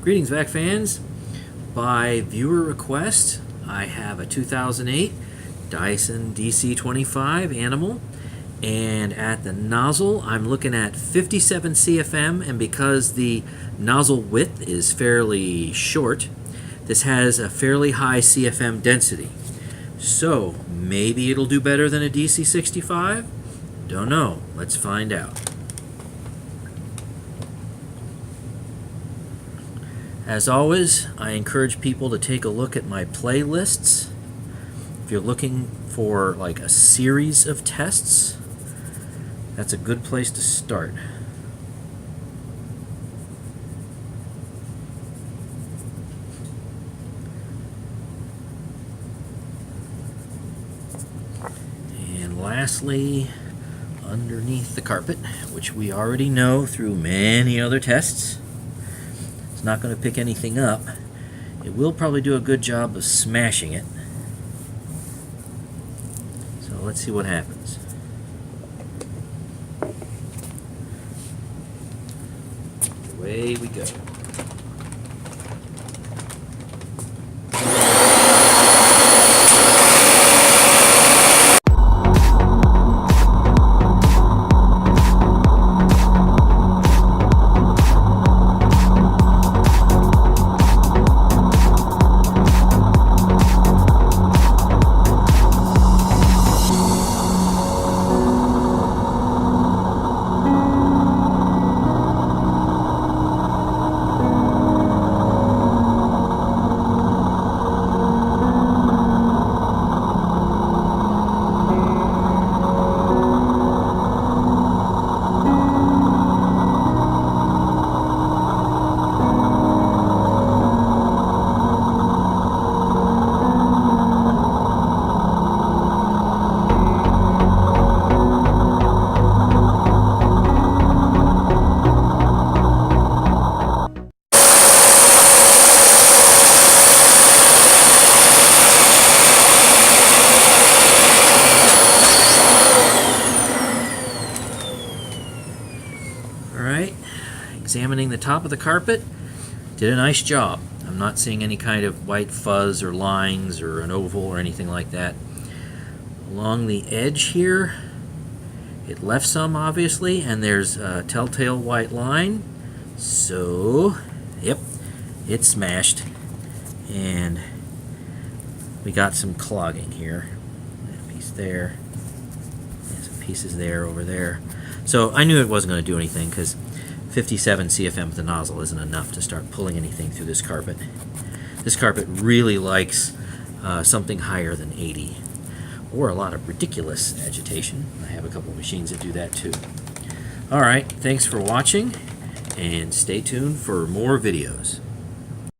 Greetings, Vac fans. By viewer request, I have a 2008 Dyson DC25 Animal, and at the nozzle I'm looking at 57 CFM, and because the nozzle width is fairly short, this has a fairly high CFM density. So maybe it'll do better than a DC65? Don't know. Let's find out. As always, I encourage people to take a look at my playlists. If you're looking for like a series of tests, that's a good place to start. And lastly, underneath the carpet, which we already know through many other tests, it's not going to pick anything up. It will probably do a good job of smashing it. So let's see what happens. Away we go. Alright, examining the top of the carpet, did a nice job. I'm not seeing any kind of white fuzz or lines or an oval or anything like that. Along the edge here, it left some obviously, and there's a telltale white line. So, yep, it smashed. And we got some clogging here. That piece there. And some pieces there, over there. So I knew it wasn't going to do anything because 57 CFM with the nozzle isn't enough to start pulling anything through this carpet. This carpet really likes something higher than 80, or a lot of ridiculous agitation. I have a couple of machines that do that too. Alright, thanks for watching, and stay tuned for more videos.